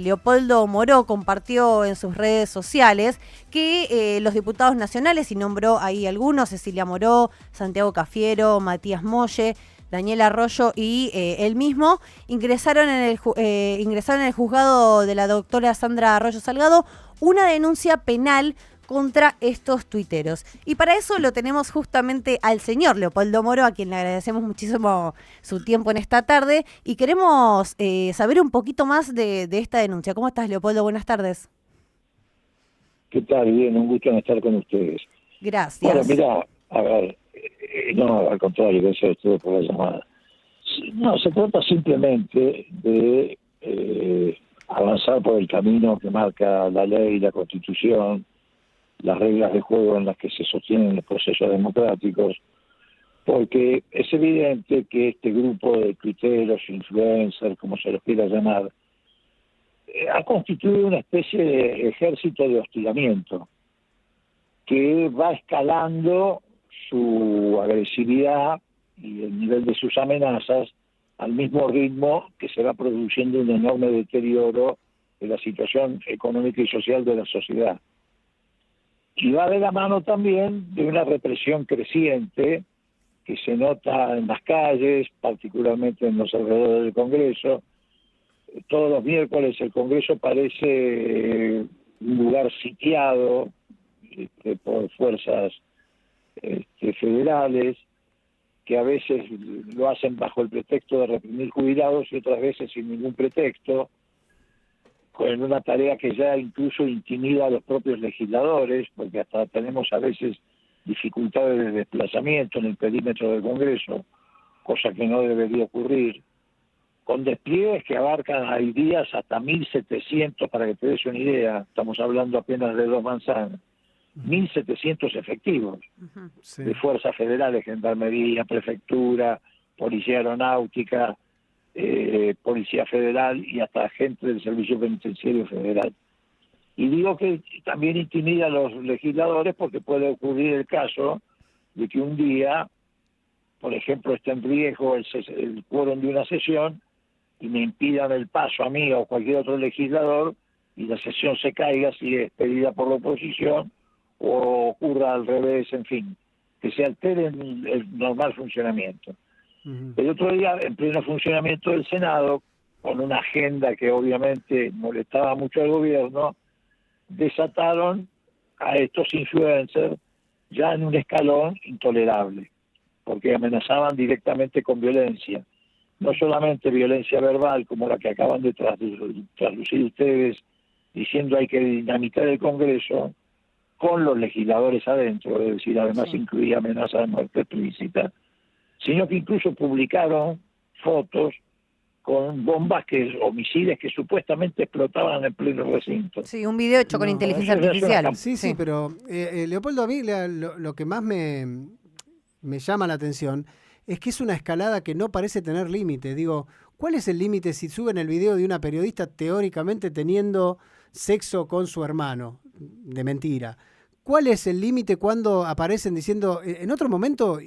Leopoldo Moró compartió en sus redes sociales que los diputados nacionales, y nombró ahí algunos, Cecilia Moró, Santiago Cafiero, Matías Molle, Daniel Arroyo y él mismo, ingresaron en el juzgado de la doctora Sandra Arroyo Salgado una denuncia penal contra estos tuiteros. Y para eso lo tenemos justamente al señor Leopoldo Moró, a quien le agradecemos muchísimo su tiempo en esta tarde, y queremos saber un poquito más de esta denuncia. ¿Cómo estás, Leopoldo? Buenas tardes. ¿Qué tal? Bien, un gusto en estar con ustedes. Gracias. Bueno, mira, a ver, no, al contrario, gracias a ustedes por la llamada. No, se trata simplemente de avanzar por el camino que marca la ley, la Constitución, las reglas de juego en las que se sostienen los procesos democráticos, porque es evidente que este grupo de tuiteros, influencers, como se los quiera llamar, ha constituido una especie de ejército de hostigamiento que va escalando su agresividad y el nivel de sus amenazas al mismo ritmo que se va produciendo un enorme deterioro de la situación económica y social de la sociedad. Y va de la mano también de una represión creciente que se nota en las calles, particularmente en los alrededores del Congreso. Todos los miércoles el Congreso parece un lugar sitiado por fuerzas federales, que a veces lo hacen bajo el pretexto de reprimir jubilados y otras veces sin ningún pretexto, con una tarea que ya incluso intimida a los propios legisladores, porque hasta tenemos a veces dificultades de desplazamiento en el perímetro del Congreso, cosa que no debería ocurrir, con despliegues que abarcan, hay días hasta 1.700, para que te des una idea, estamos hablando apenas de 2 manzanas, 1.700 efectivos, sí, de fuerzas federales, gendarmería, prefectura, policía aeronáutica, policía federal y hasta gente del Servicio Penitenciario Federal. Y digo que también intimida a los legisladores porque puede ocurrir el caso de que un día, por ejemplo, esté en riesgo el quórum de una sesión y me impidan el paso a mí o cualquier otro legislador y la sesión se caiga si es pedida por la oposición o ocurra al revés, en fin, que se altere el normal funcionamiento. El otro día, en pleno funcionamiento del Senado, con una agenda que obviamente molestaba mucho al gobierno, desataron a estos influencers ya en un escalón intolerable, porque amenazaban directamente con violencia. No solamente violencia verbal, como la que acaban de traducir ustedes, diciendo hay que dinamitar el Congreso, con los legisladores adentro, es decir, además incluía amenaza de muerte explícita, sino que incluso publicaron fotos con bombas o misiles que supuestamente explotaban en pleno recinto. Sí, un video hecho con inteligencia artificial. Sí, pero Leopoldo, a mí lo que más me llama la atención es que es una escalada que no parece tener límite. Digo, ¿cuál es el límite si suben el video de una periodista teóricamente teniendo sexo con su hermano? De mentira. ¿Cuál es el límite cuando aparecen diciendo, en otro momento,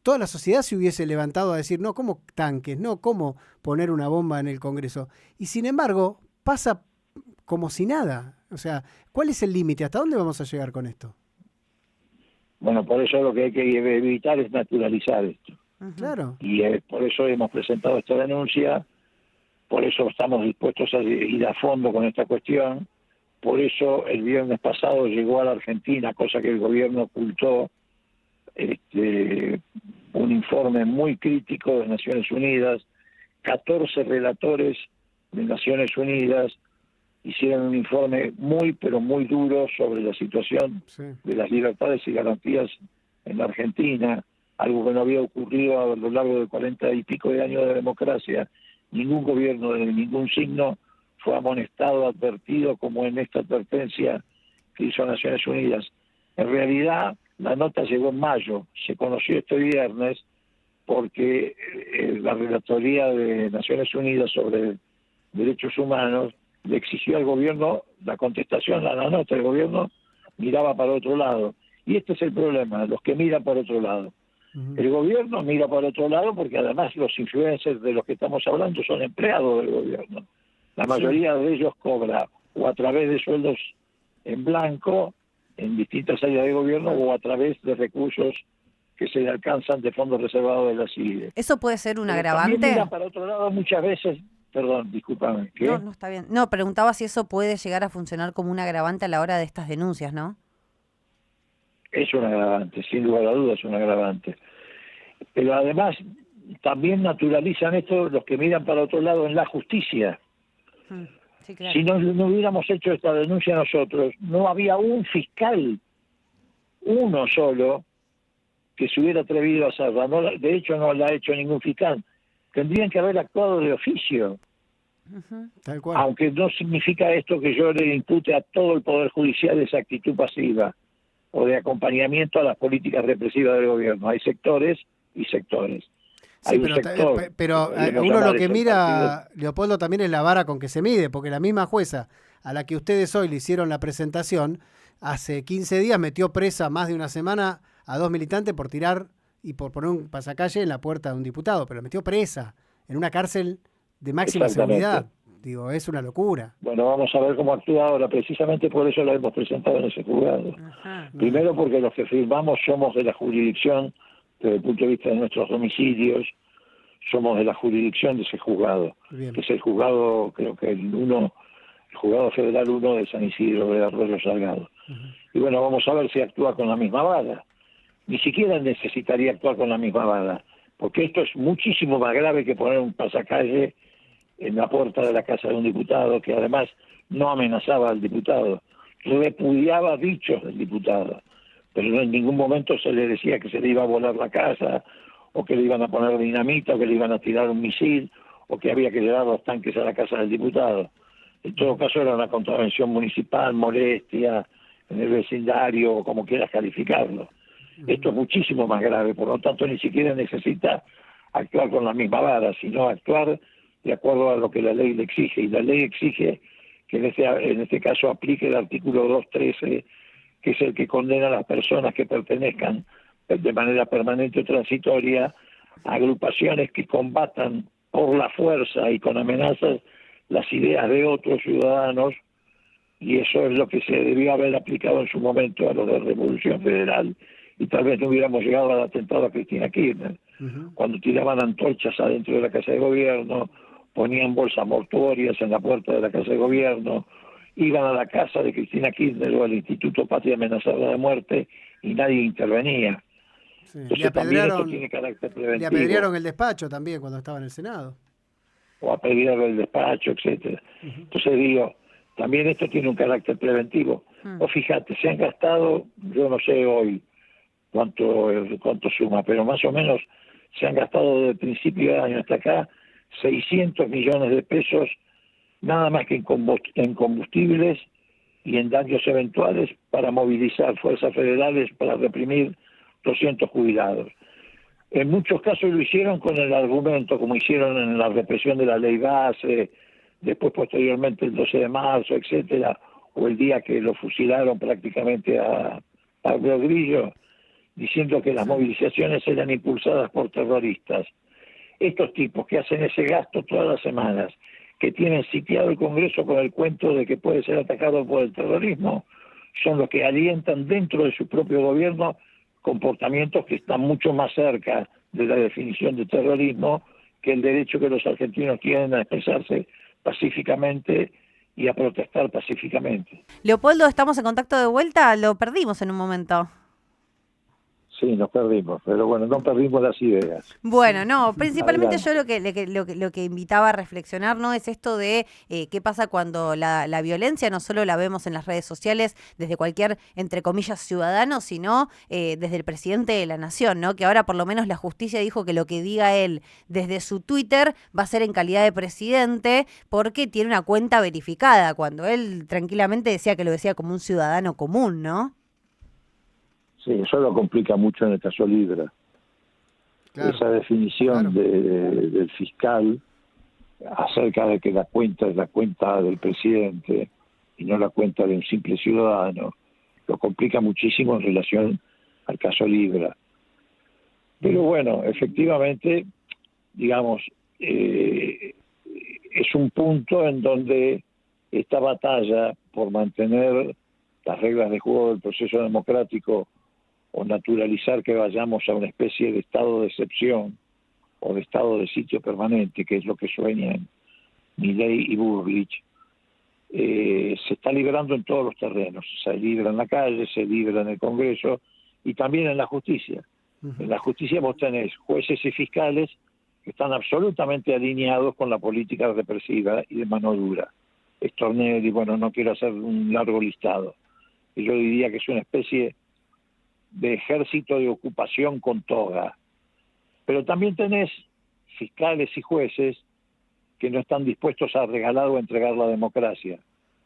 toda la sociedad se hubiese levantado a decir, no, ¿cómo tanques? No, ¿cómo poner una bomba en el Congreso? Y sin embargo, pasa como si nada. O sea, ¿cuál es el límite? ¿Hasta dónde vamos a llegar con esto? Bueno, por eso lo que hay que evitar es naturalizar esto. Claro. Y por eso hemos presentado esta denuncia, por eso estamos dispuestos a ir a fondo con esta cuestión, por eso el viernes pasado llegó a la Argentina, cosa que el gobierno ocultó, un informe muy crítico de Naciones Unidas, 14 relatores de Naciones Unidas hicieron un informe muy, pero muy duro sobre la situación de las libertades y garantías en la Argentina, algo que no había ocurrido a lo largo de 40 y pico de años de democracia. Ningún gobierno de ningún signo fue amonestado, advertido, como en esta advertencia que hizo Naciones Unidas. En realidad, la nota llegó en mayo, se conoció este viernes, porque la Relatoría de Naciones Unidas sobre Derechos Humanos le exigió al gobierno la contestación a la nota. El gobierno miraba para otro lado. Y este es el problema, los que miran por otro lado. El gobierno mira por otro lado porque además los influencers de los que estamos hablando son empleados del gobierno. La mayoría de ellos cobra o a través de sueldos en blanco en distintas áreas de gobierno o a través de recursos que se le alcanzan de fondos reservados de la CIDE. ¿Eso puede ser un Pero agravante? también mira para otro lado muchas veces, perdón, discúlpame, ¿qué? No, no está bien. No, preguntaba si eso puede llegar a funcionar como un agravante a la hora de estas denuncias, ¿no? Es un agravante, sin lugar a dudas es un agravante. Pero además también naturalizan esto los que miran para otro lado en la justicia. Sí, claro. Si no hubiéramos hecho esta denuncia nosotros, no había un fiscal, uno solo, que se hubiera atrevido a hacerla. No, de hecho, no la ha hecho ningún fiscal. Tendrían que haber actuado de oficio. Tal cual. Aunque no significa esto que yo le impute a todo el Poder Judicial esa actitud pasiva o de acompañamiento a las políticas represivas del gobierno. Hay sectores y sectores. Sí, Hay un pero podríamos uno lo llamar que ese mira, Leopoldo, también es la vara con que se mide, porque la misma jueza a la que ustedes hoy le hicieron la presentación, hace 15 días metió presa más de una semana a 2 militantes por tirar y por poner un pasacalle en la puerta de un diputado, pero lo metió presa en una cárcel de máxima seguridad. Digo, es una locura. Bueno, vamos a ver cómo actúa ahora. Precisamente por eso la hemos presentado en ese juzgado. Primero porque los que firmamos somos de la jurisdicción, desde el punto de vista de nuestros domicilios, somos de la jurisdicción de ese juzgado, Bien. que es el juzgado, creo que el juzgado federal 1 de San Isidro, de Arroyo Salgado. Y bueno, vamos a ver si actúa con la misma vara. Ni siquiera necesitaría actuar con la misma vara, porque esto es muchísimo más grave que poner un pasacalle en la puerta de la casa de un diputado, que además no amenazaba al diputado, repudiaba dichos del diputado, pero en ningún momento se le decía que se le iba a volar la casa, o que le iban a poner dinamita, o que le iban a tirar un misil, o que había que llevar los tanques a la casa del diputado. En todo caso era una contravención municipal, molestia en el vecindario, o como quieras calificarlo. Esto es muchísimo más grave, por lo tanto ni siquiera necesita actuar con la misma vara, sino actuar de acuerdo a lo que la ley le exige. Y la ley exige que en este caso aplique el artículo 213, que es el que condena a las personas que pertenezcan de manera permanente o transitoria a agrupaciones que combatan por la fuerza y con amenazas las ideas de otros ciudadanos, y eso es lo que se debió haber aplicado en su momento a los de Revolución Federal, y tal vez no hubiéramos llegado al atentado a Cristina Kirchner, cuando tiraban antorchas adentro de la Casa de Gobierno, ponían bolsas mortuorias en la puerta de la Casa de Gobierno, iban a la casa de Cristina Kirchner o al Instituto Patria Amenazada de Muerte y nadie intervenía. Sí. Entonces también esto tiene carácter preventivo. Le apedrearon el despacho también cuando estaba en el Senado. O apedrearon el despacho, etcétera. Entonces digo, también esto tiene un carácter preventivo. O fíjate, se han gastado, yo no sé hoy cuánto suma, pero más o menos se han gastado desde el principio de año hasta acá 600 millones de pesos nada más que en combustibles y en daños eventuales para movilizar fuerzas federales para reprimir 200 jubilados. En muchos casos lo hicieron con el argumento, como hicieron en la represión de la ley base, después posteriormente el 12 de marzo, etcétera, o el día que lo fusilaron prácticamente a Pablo Grillo, diciendo que las movilizaciones eran impulsadas por terroristas. Estos tipos que hacen ese gasto todas las semanas, que tienen sitiado el Congreso con el cuento de que puede ser atacado por el terrorismo, son los que alientan dentro de su propio gobierno comportamientos que están mucho más cerca de la definición de terrorismo que el derecho que los argentinos tienen a expresarse pacíficamente y a protestar pacíficamente. Leopoldo, ¿estamos en contacto de vuelta? Lo perdimos en un momento. Sí, nos perdimos, pero bueno, no perdimos las ideas. Bueno, no, principalmente Adelante. yo lo que invitaba a reflexionar, ¿no? Es esto de qué pasa cuando la violencia no solo la vemos en las redes sociales desde cualquier, entre comillas, ciudadano, sino desde el presidente de la nación, ¿no? Que ahora por lo menos la justicia dijo que lo que diga él desde su Twitter va a ser en calidad de presidente porque tiene una cuenta verificada, cuando él tranquilamente decía que lo decía como un ciudadano común, ¿no? Sí, eso lo complica mucho en el caso Libra. Claro, esa definición del fiscal acerca de que la cuenta es la cuenta del presidente y no la cuenta de un simple ciudadano, lo complica muchísimo en relación al caso Libra. Pero bueno, efectivamente, digamos, es un punto en donde esta batalla por mantener las reglas de juego del proceso democrático o naturalizar que vayamos a una especie de estado de excepción o de estado de sitio permanente, que es lo que sueñan Milei y Bullrich, se está librando en todos los terrenos. Se libra en la calle, se libra en el Congreso y también en la justicia. En la justicia vos tenés jueces y fiscales que están absolutamente alineados con la política represiva y de mano dura. Stornelli, bueno, no quiero hacer un largo listado. Yo diría que es una especie de ejército de ocupación con toga. Pero también tenés fiscales y jueces que no están dispuestos a regalar o entregar la democracia.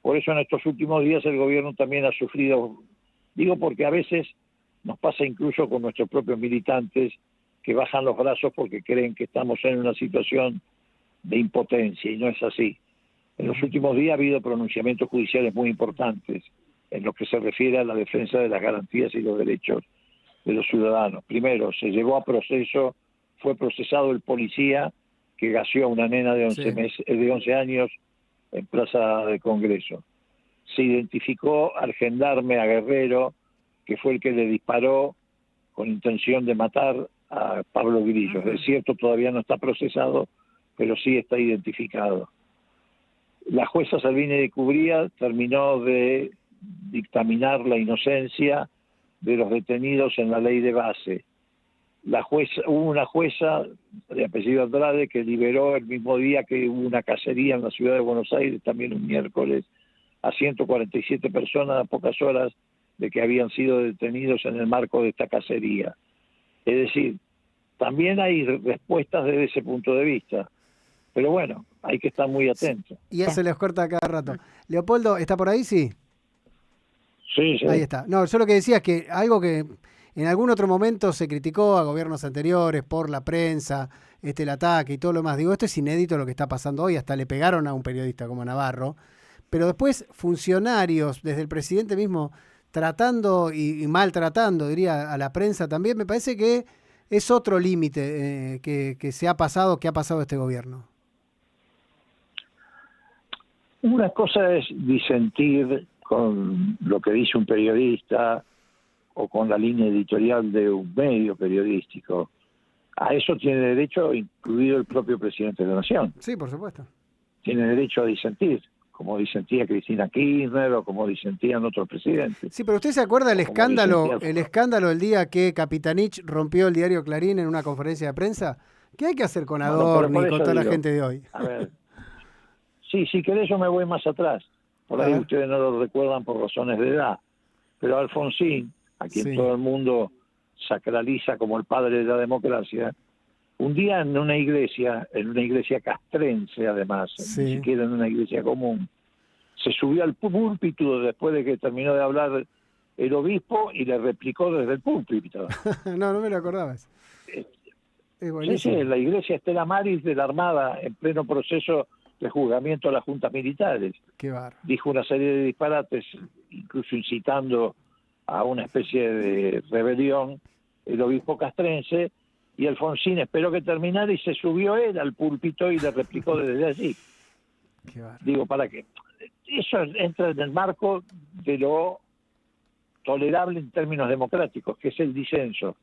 Por eso en estos últimos días el gobierno también ha sufrido, digo porque a veces nos pasa incluso con nuestros propios militantes que bajan los brazos porque creen que estamos en una situación de impotencia y no es así. En los últimos días ha habido pronunciamientos judiciales muy importantes en lo que se refiere a la defensa de las garantías y los derechos de los ciudadanos. Primero, se llevó a proceso, fue procesado el policía que gaseó a una nena de 11 años en Plaza de Congreso. Se identificó al gendarme, a Guerrero, que fue el que le disparó con intención de matar a Pablo Grillo. Es cierto, todavía no está procesado, pero sí está identificado. La jueza Salvini de Cubría terminó de dictaminar la inocencia de los detenidos en la ley de base. Hubo una jueza de apellido Andrade que liberó el mismo día que hubo una cacería en la ciudad de Buenos Aires, también un miércoles, a 147 personas a pocas horas de que habían sido detenidos en el marco de esta cacería. Es decir, también hay respuestas desde ese punto de vista. Pero bueno, hay que estar muy atentos. Y eso se les corta cada rato. Leopoldo, ¿está por ahí? Sí. Sí, sí. Ahí está. No, yo lo que decía es que algo que en algún otro momento se criticó a gobiernos anteriores por la prensa, el ataque y todo lo demás. Digo, esto es inédito lo que está pasando hoy. Hasta le pegaron a un periodista como Navarro. Pero después funcionarios, desde el presidente mismo, tratando y maltratando, diría, a la prensa también, me parece que es otro límite que se ha pasado, que ha pasado este gobierno. Una cosa es disentir con lo que dice un periodista o con la línea editorial de un medio periodístico. A eso tiene derecho, incluido el propio presidente de la Nación. Sí, por supuesto. Tiene derecho a disentir, como disentía Cristina Kirchner o como disentían otros presidentes. Sí, pero ¿usted se acuerda el escándalo el día que Capitanich rompió el diario Clarín en una conferencia de prensa? ¿Qué hay que hacer con Adorni y con toda la gente de hoy? A ver, sí, si querés yo me voy más atrás. Por ahí ustedes no lo recuerdan por razones de edad. Pero Alfonsín, a quien todo el mundo sacraliza como el padre de la democracia, un día en una iglesia castrense además, ni siquiera en una iglesia común, se subió al púlpito después de que terminó de hablar el obispo y le replicó desde el púlpito. No me lo acordabas. Es buenísimo. Sí, en la iglesia Estela Maris de la Armada, en pleno proceso de juzgamiento a las juntas militares. Qué barro. Dijo una serie de disparates, incluso incitando a una especie de rebelión, el obispo castrense, y Alfonsín esperó que terminara y se subió él al púlpito y le replicó desde allí. Qué barro. Digo, ¿para qué? Eso entra en el marco de lo tolerable en términos democráticos, que es el disenso.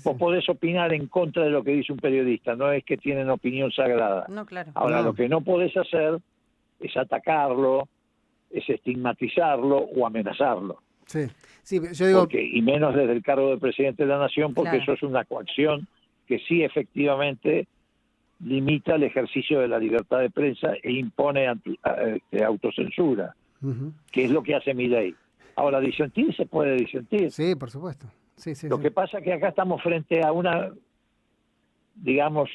Vos podés opinar en contra de lo que dice un periodista, no es que tienen opinión sagrada. No, claro. Ahora, lo que no podés hacer es atacarlo, es estigmatizarlo o amenazarlo. Sí, yo digo... Y menos desde el cargo de presidente de la Nación, porque eso es una coacción que sí efectivamente limita el ejercicio de la libertad de prensa e impone autocensura, que es lo que hace Milei. Ahora, disentir se puede disentir. Sí, por supuesto. Lo que pasa es que acá estamos frente a una, digamos,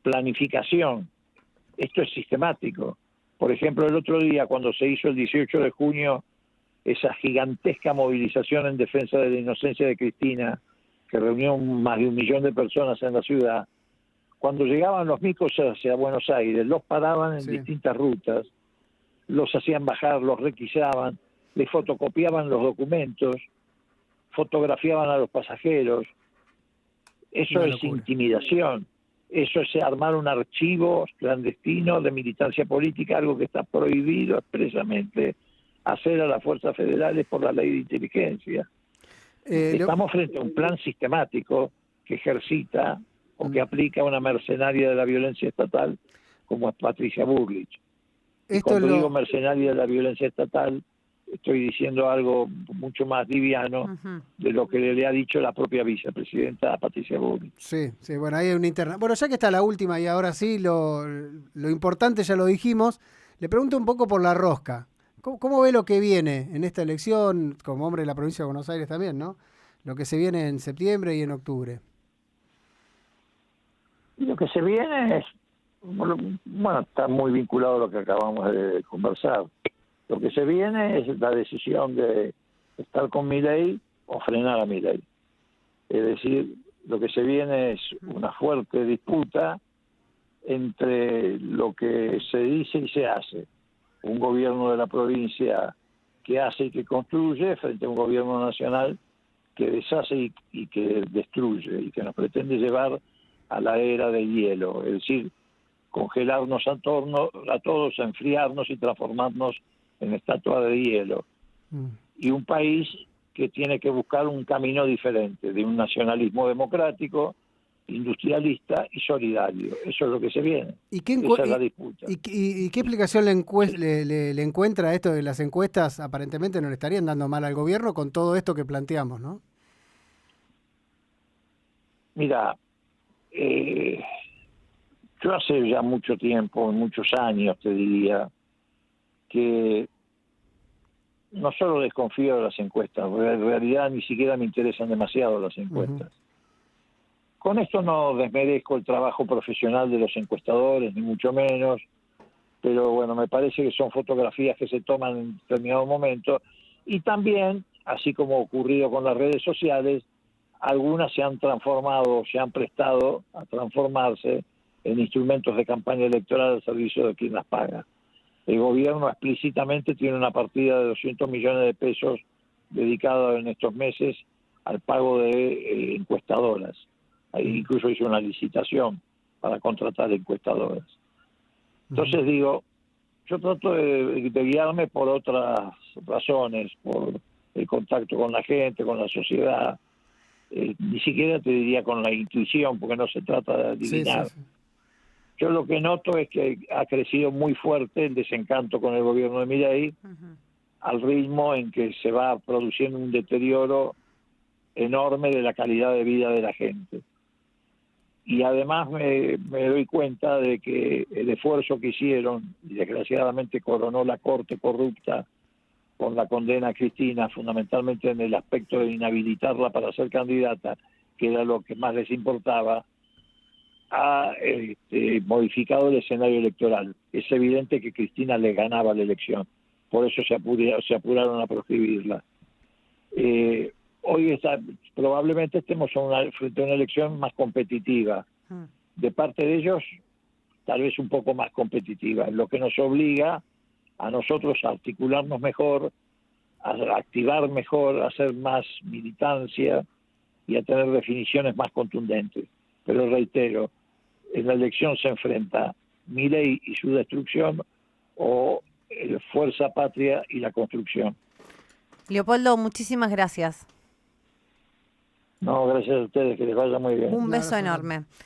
planificación. Esto es sistemático. Por ejemplo, el otro día, cuando se hizo el 18 de junio, esa gigantesca movilización en defensa de la inocencia de Cristina, que reunió más de 1 millón de personas en la ciudad, cuando llegaban los micos hacia Buenos Aires, los paraban en distintas rutas, los hacían bajar, los requisaban, les fotocopiaban los documentos, fotografiaban a los pasajeros. Eso es intimidación. eso es armar un archivo clandestino de militancia política, algo que está prohibido expresamente hacer a las fuerzas federales por la ley de inteligencia. Estamos frente a un plan sistemático que ejercita o que aplica una mercenaria de la violencia estatal como es Patricia Bullrich. Y cuando digo mercenaria de la violencia estatal, estoy diciendo algo mucho más liviano de lo que le ha dicho la propia vicepresidenta Patricia Bullrich. Sí, bueno, ahí hay una interna. Bueno, ya que está la última y ahora sí, lo importante ya lo dijimos, le pregunto un poco por la rosca. ¿Cómo ve lo que viene en esta elección, como hombre de la provincia de Buenos Aires también, ¿no? Lo que se viene en septiembre y en octubre. Lo que se viene es, bueno, está muy vinculado a lo que acabamos de conversar. Lo que se viene es la decisión de estar con Milei o frenar a Milei. Es decir, lo que se viene es una fuerte disputa entre lo que se dice y se hace. Un gobierno de la provincia que hace y que construye frente a un gobierno nacional que deshace y que destruye y que nos pretende llevar a la era del hielo, es decir, congelarnos a todos, enfriarnos y transformarnos en estatua de hielo. Y un país que tiene que buscar un camino diferente, de un nacionalismo democrático, industrialista y solidario. Eso es lo que se viene. Esa es la disputa. ¿Y qué explicación le encuentra a esto de las encuestas? Aparentemente no le estarían dando mal al gobierno con todo esto que planteamos, ¿no? Mira, yo hace ya mucho tiempo, muchos años te diría, que no solo desconfío de las encuestas, porque en realidad ni siquiera me interesan demasiado las encuestas. Con esto no desmerezco el trabajo profesional de los encuestadores, ni mucho menos, pero bueno, me parece que son fotografías que se toman en determinado momento, y también, así como ha ocurrido con las redes sociales, algunas se han transformado, se han prestado a transformarse en instrumentos de campaña electoral al servicio de quien las paga. El gobierno explícitamente tiene una partida de 200 millones de pesos dedicada en estos meses al pago de encuestadoras. Ahí incluso hizo una licitación para contratar encuestadoras. Entonces digo, yo trato de guiarme por otras razones, por el contacto con la gente, con la sociedad, ni siquiera te diría con la intuición, porque no se trata de adivinar. Sí. Yo lo que noto es que ha crecido muy fuerte el desencanto con el gobierno de Milei, al ritmo en que se va produciendo un deterioro enorme de la calidad de vida de la gente. Y además me doy cuenta de que el esfuerzo que hicieron, y desgraciadamente coronó la Corte corrupta con la condena a Cristina, fundamentalmente en el aspecto de inhabilitarla para ser candidata, que era lo que más les importaba, ha modificado el escenario electoral. Es evidente que Cristina le ganaba la elección, por eso se apuraron a proscribirla. Hoy probablemente estemos frente a una elección más competitiva. De parte de ellos, tal vez un poco más competitiva, lo que nos obliga a nosotros a articularnos mejor, a activar mejor, a hacer más militancia y a tener definiciones más contundentes. Pero reitero, en la elección se enfrenta Milei y su destrucción o Fuerza Patria y la construcción. Leopoldo, muchísimas gracias. No, gracias a ustedes, que les vaya muy bien. Un beso enorme.